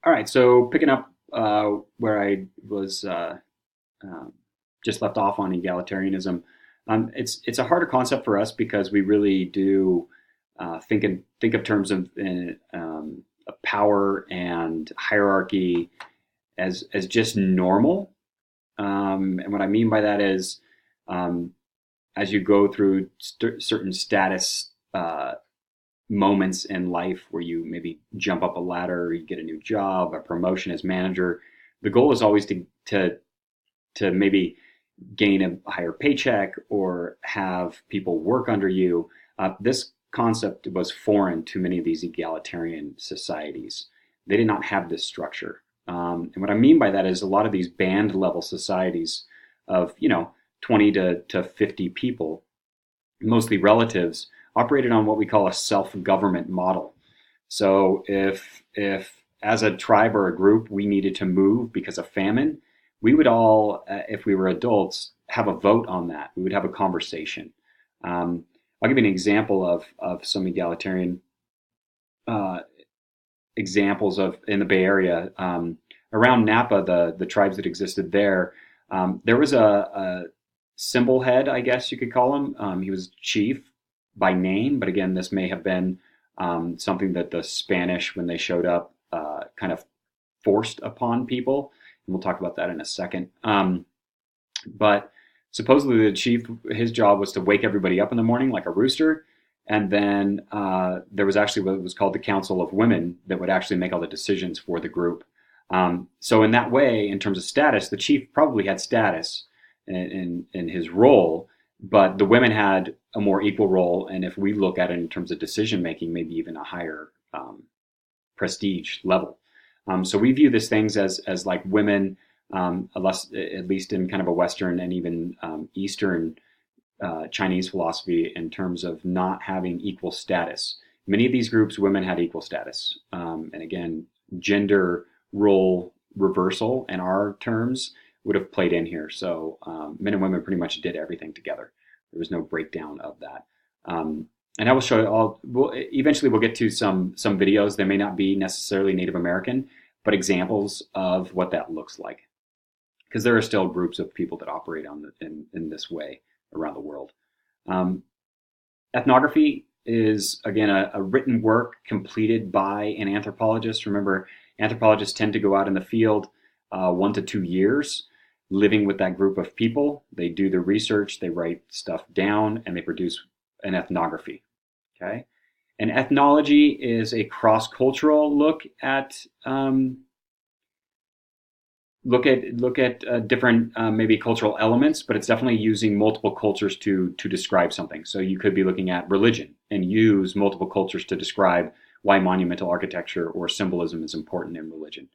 All right, so picking up where I was um, just left off on egalitarianism, it's a harder concept for us because we really do think of terms of power and hierarchy as just normal. And what I mean by that is, um, as you go through certain status moments in life where you maybe jump up a ladder, you get a new job, a promotion as manager. The goal is always to maybe gain a higher paycheck or have people work under you. This concept was foreign to many of these egalitarian societies. They did not have this structure. And what I mean by that is a lot of these band level societies of 20 to 50 people, mostly relatives, operated on what we call a self-government model. So if as a tribe or a group we needed to move because of famine, we would all, if we were adults, have a vote on that. We would have a conversation. I'll give you an example of some egalitarian uh, examples of in the Bay Area. Around Napa, the tribes that existed there, there was a symbol head, I guess you could call him. He was chief by name, but again, this may have been something that the Spanish, when they showed up, kind of forced upon people. And we'll talk about that in a second. But supposedly the chief, his job was to wake everybody up in the morning like a rooster. And then there was actually what was called the Council of Women that would actually make all the decisions for the group. So in that way, in terms of status, the chief probably had status in his role, but the women had a more equal role. And if we look at it in terms of decision making, maybe even a higher prestige level. So we view these things as like women, at least in kind of a Western and even Eastern Chinese philosophy, in terms of not having equal status. Many of these groups, women had equal status. And again, gender role reversal in our terms would have played in here. So men and women pretty much did everything together. There was no breakdown of that. And I will show you all. Eventually, we'll get to some videos. They may not be necessarily Native American, but examples of what that looks like, because there are still groups of people that operate in this way around the world. Ethnography is, again, a written work completed by an anthropologist. Remember, anthropologists tend to go out in the field 1 to 2 years, living with that group of people. They do the research, they write stuff down, and they produce an ethnography. Okay, and ethnology is a cross-cultural look at different maybe cultural elements, but it's definitely using multiple cultures to describe something. So you could be looking at religion and use multiple cultures to describe why monumental architecture or symbolism is important in religion.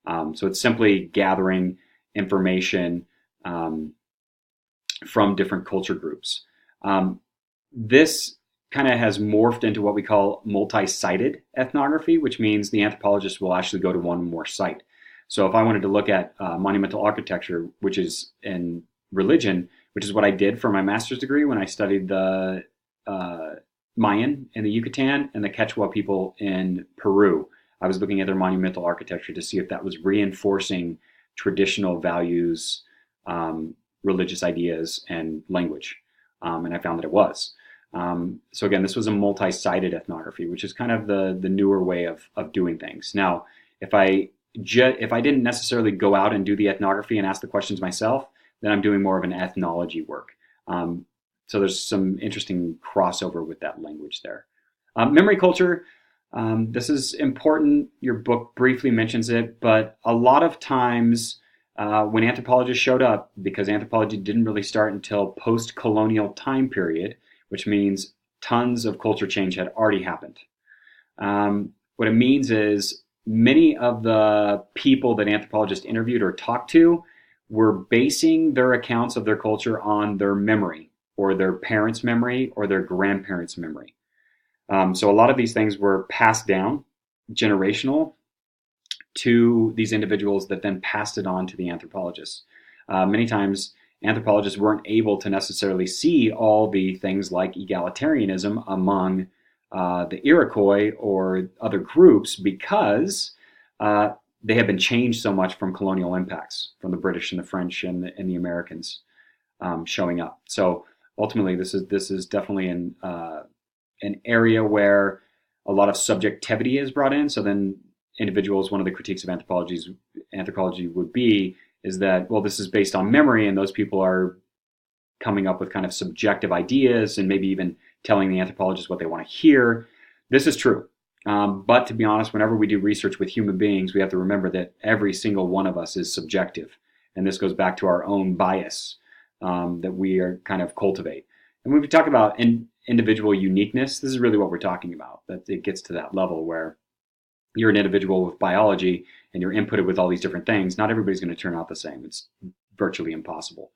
So it's simply gathering information from different culture groups. This kind of has morphed into what we call multi-sited ethnography, which means the anthropologist will actually go to one more site. So if I wanted to look at monumental architecture, which is in religion, which is what I did for my master's degree when I studied the Mayan in the Yucatan and the Quechua people in Peru, I was looking at their monumental architecture to see if that was reinforcing traditional values, religious ideas, and language. And I found that it was. So again, this was a multi-sided ethnography, which is kind of the newer way of doing things. Now, if I didn't necessarily go out and do the ethnography and ask the questions myself, then I'm doing more of an ethnology work. So there's some interesting crossover with that language there. Memory culture, this is important. Your book briefly mentions it, but a lot of times when anthropologists showed up, because anthropology didn't really start until post-colonial time period, which means tons of culture change had already happened. What it means is many of the people that anthropologists interviewed or talked to were basing their accounts of their culture on their memory or their parents' memory or their grandparents' memory. So a lot of these things were passed down, generational, to these individuals that then passed it on to the anthropologists. Many times, anthropologists weren't able to necessarily see all the things like egalitarianism among the Iroquois or other groups because they have been changed so much from colonial impacts from the British and the French and the Americans showing up. So ultimately, this is definitely an area where a lot of subjectivity is brought in. So then individuals, one of the critiques of anthropology would be is that, well, this is based on memory, and those people are coming up with kind of subjective ideas and maybe even telling the anthropologist what they want to hear. This is true. But to be honest, whenever we do research with human beings, we have to remember that every single one of us is subjective. And this goes back to our own bias that we are kind of cultivate. And when we talk about individual uniqueness, this is really what we're talking about, that it gets to that level where you're an individual with biology and you're inputted with all these different things. Not everybody's going to turn out the same. It's virtually impossible.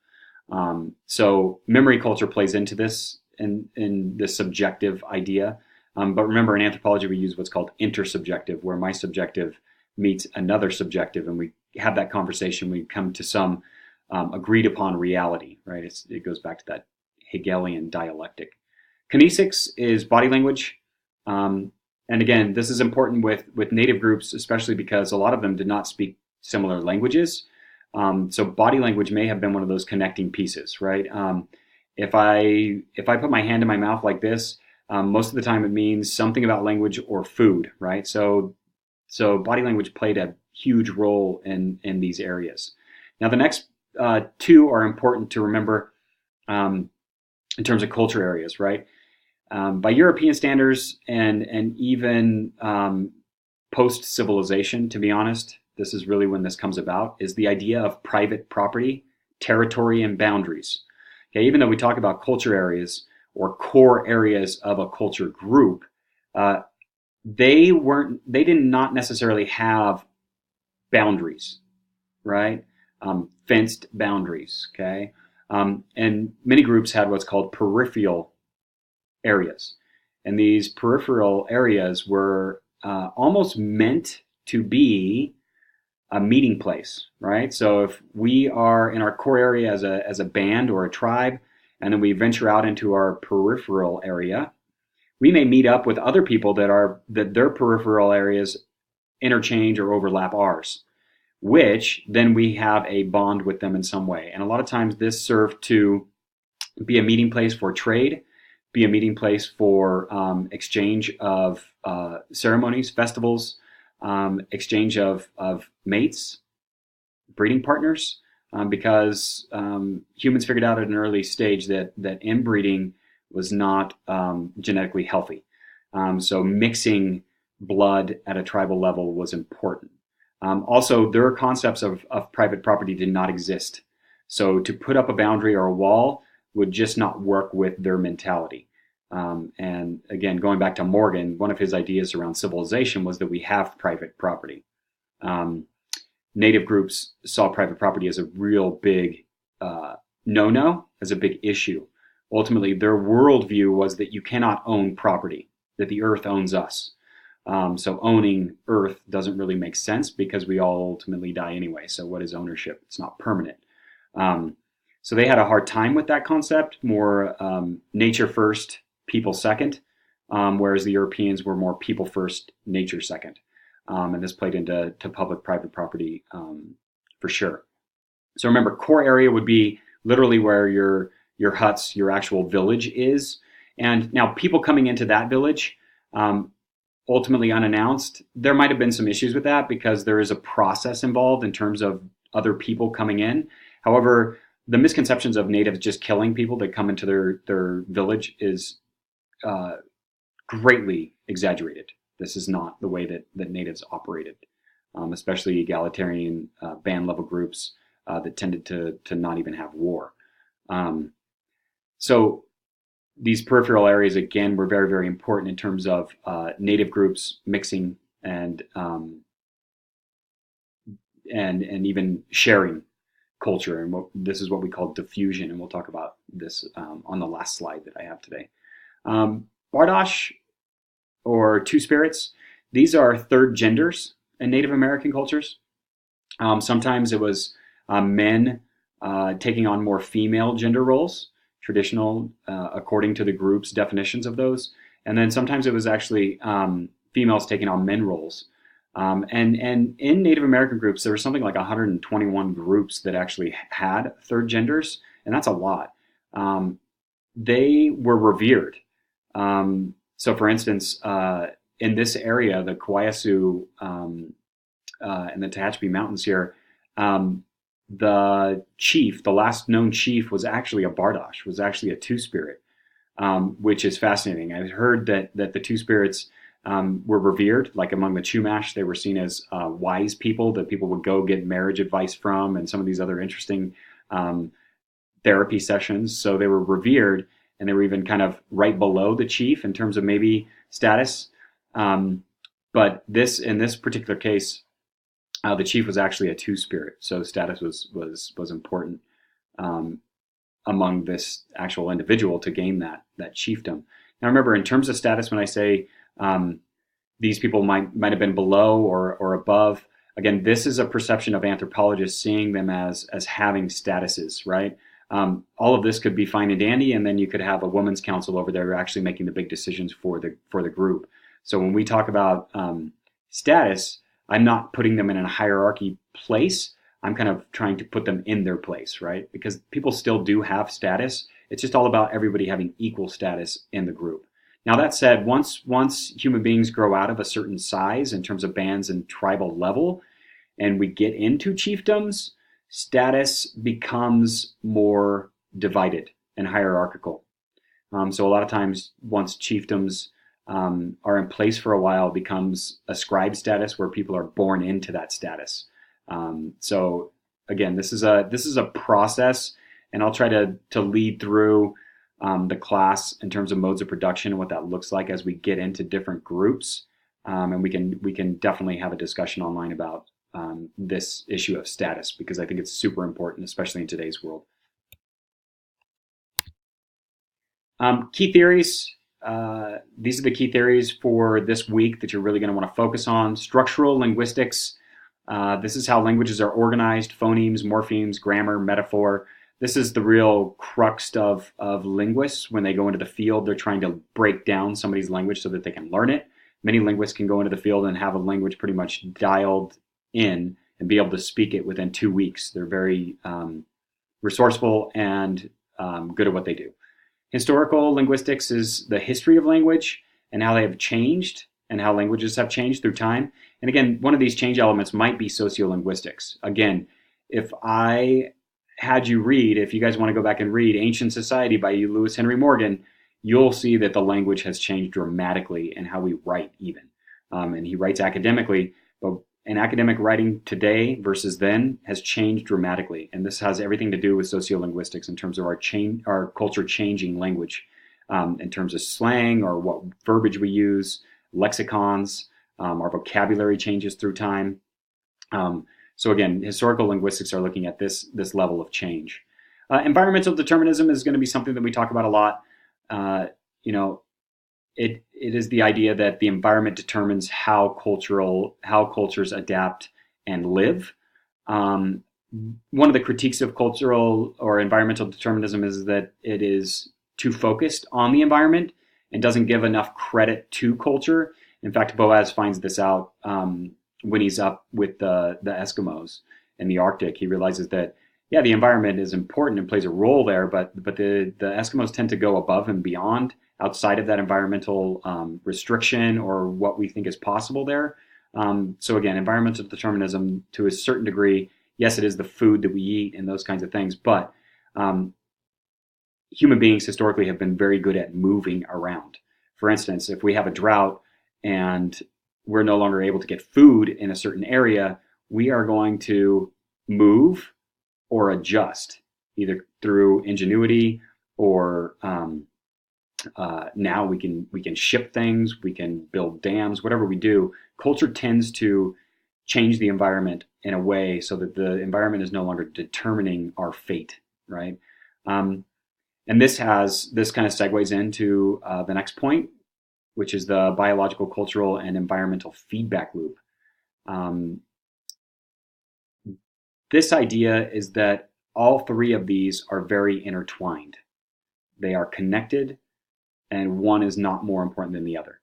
So memory culture plays into this in this subjective idea. But remember, in anthropology, we use what's called intersubjective, where my subjective meets another subjective, and we have that conversation. We come to some agreed upon reality, right? It goes back to that Hegelian dialectic. Kinesics is body language. And again, this is important with native groups, especially because a lot of them did not speak similar languages. So body language may have been one of those connecting pieces, right? If I put my hand in my mouth like this, most of the time it means something about language or food, right? So body language played a huge role in these areas. Now the next two are important to remember in terms of culture areas, right? By European standards and even post-civilization, to be honest, this is really when this comes about, is the idea of private property, territory, and boundaries. Okay, even though we talk about culture areas or core areas of a culture group, they did not necessarily have boundaries, right? Fenced boundaries, okay? And many groups had what's called peripheral areas. And these peripheral areas were almost meant to be a meeting place, right? So if we are in our core area as a band or a tribe, and then we venture out into our peripheral area, we may meet up with other people that their peripheral areas interchange or overlap ours, which then we have a bond with them in some way. And a lot of times this served to be a meeting place for trade, be a meeting place for exchange of ceremonies, festivals, exchange of mates, breeding partners, because humans figured out at an early stage that inbreeding was not genetically healthy. So mixing blood at a tribal level was important. Also, their concepts of private property did not exist. So to put up a boundary or a wall would just not work with their mentality. And again, going back to Morgan, one of his ideas around civilization was that we have private property. Native groups saw private property as a real big no-no, as a big issue. Ultimately, their worldview was that you cannot own property, that the earth owns us. So owning earth doesn't really make sense because we all ultimately die anyway. So what is ownership? It's not permanent. So they had a hard time with that concept, more nature first, people second, whereas the Europeans were more people first, nature second. And this played into public-private property for sure. So remember, core area would be literally where your huts, your actual village is. And now people coming into that village, ultimately unannounced, there might have been some issues with that because there is a process involved in terms of other people coming in. However, the misconceptions of natives just killing people that come into their village is greatly exaggerated. This is not the way that natives operated, especially egalitarian band level groups that tended to not even have war. So these peripheral areas, again, were very, very important in terms of native groups mixing and even sharing culture. And this is what we call diffusion, and we'll talk about this on the last slide that I have today. Bardosh, or two spirits, these are third genders in Native American cultures. Sometimes it was men taking on more female gender roles, traditional according to the group's definitions of those. And then sometimes it was actually females taking on men roles. And in Native American groups, there was something like 121 groups that actually had third genders, and that's a lot. Um, they were revered. So, for instance, in this area, the Kawayasu in the Tehachapi Mountains here, um, the chief, the last known chief, was actually a Bardosh, was actually a two spirit, which is fascinating. I've heard that the two spirits were revered, like among the Chumash, they were seen as wise people that people would go get marriage advice from, and some of these other interesting um, therapy sessions. So they were revered, and they were even kind of right below the chief in terms of maybe status. Um, but this, in this particular case, the chief was actually a two spirit, so status was important um, among this actual individual to gain that chiefdom. Now, remember, in terms of status, when I say um, these people might have been below or above, again, this is a perception of anthropologists seeing them as having statuses, right? All of this could be fine and dandy, and then you could have a women's council over there actually making the big decisions for the group. So when we talk about status, I'm not putting them in a hierarchy place. I'm kind of trying to put them in their place, right? Because people still do have status. It's just all about everybody having equal status in the group. Now that said, once human beings grow out of a certain size in terms of bands and tribal level, and we get into chiefdoms, status becomes more divided and hierarchical. So a lot of times, once chiefdoms are in place for a while, becomes a scribe status where people are born into that status. So again, this is a process, and I'll try to lead through the class in terms of modes of production and what that looks like as we get into different groups, and we can definitely have a discussion online about this issue of status, because I think it's super important, especially in today's world. Key theories. These are the key theories for this week that you're really going to want to focus on. Structural linguistics. This is how languages are organized: phonemes, morphemes, grammar, metaphor. This is the real crux of linguists. When they go into the field, they're trying to break down somebody's language so that they can learn it. Many linguists can go into the field and have a language pretty much dialed in and be able to speak it within 2 weeks. They're very resourceful and good at what they do. Historical linguistics is the history of language and how they have changed and how languages have changed through time. And again, one of these change elements might be sociolinguistics. Again, if I had you read, if you guys want to go back and read Ancient Society by Lewis Henry Morgan, you'll see that the language has changed dramatically in how we write even. And he writes academically, but in academic writing today versus then has changed dramatically. And this has everything to do with sociolinguistics in terms of our culture changing language, in terms of slang or what verbiage we use, lexicons, our vocabulary changes through time. So again, historical linguistics are looking at this level of change. Environmental determinism is going to be something that we talk about a lot. It is the idea that the environment determines how cultures adapt and live. One of the critiques of cultural or environmental determinism is that it is too focused on the environment and doesn't give enough credit to culture. In fact, Boaz finds this out when he's up with the Eskimos in the Arctic. He realizes that, yeah, the environment is important and plays a role there, but the Eskimos tend to go above and beyond outside of that environmental restriction or what we think is possible there. So again, environmental determinism to a certain degree, yes, it is the food that we eat and those kinds of things, but human beings historically have been very good at moving around. For instance, if we have a drought and we're no longer able to get food in a certain area, we are going to move or adjust, either through ingenuity or now we can ship things, we can build dams, whatever we do. Culture tends to change the environment in a way so that the environment is no longer determining our fate, right? And this kind of segues into the next point, which is the biological, cultural, and environmental feedback loop. This idea is that all three of these are very intertwined. They are connected, and one is not more important than the other.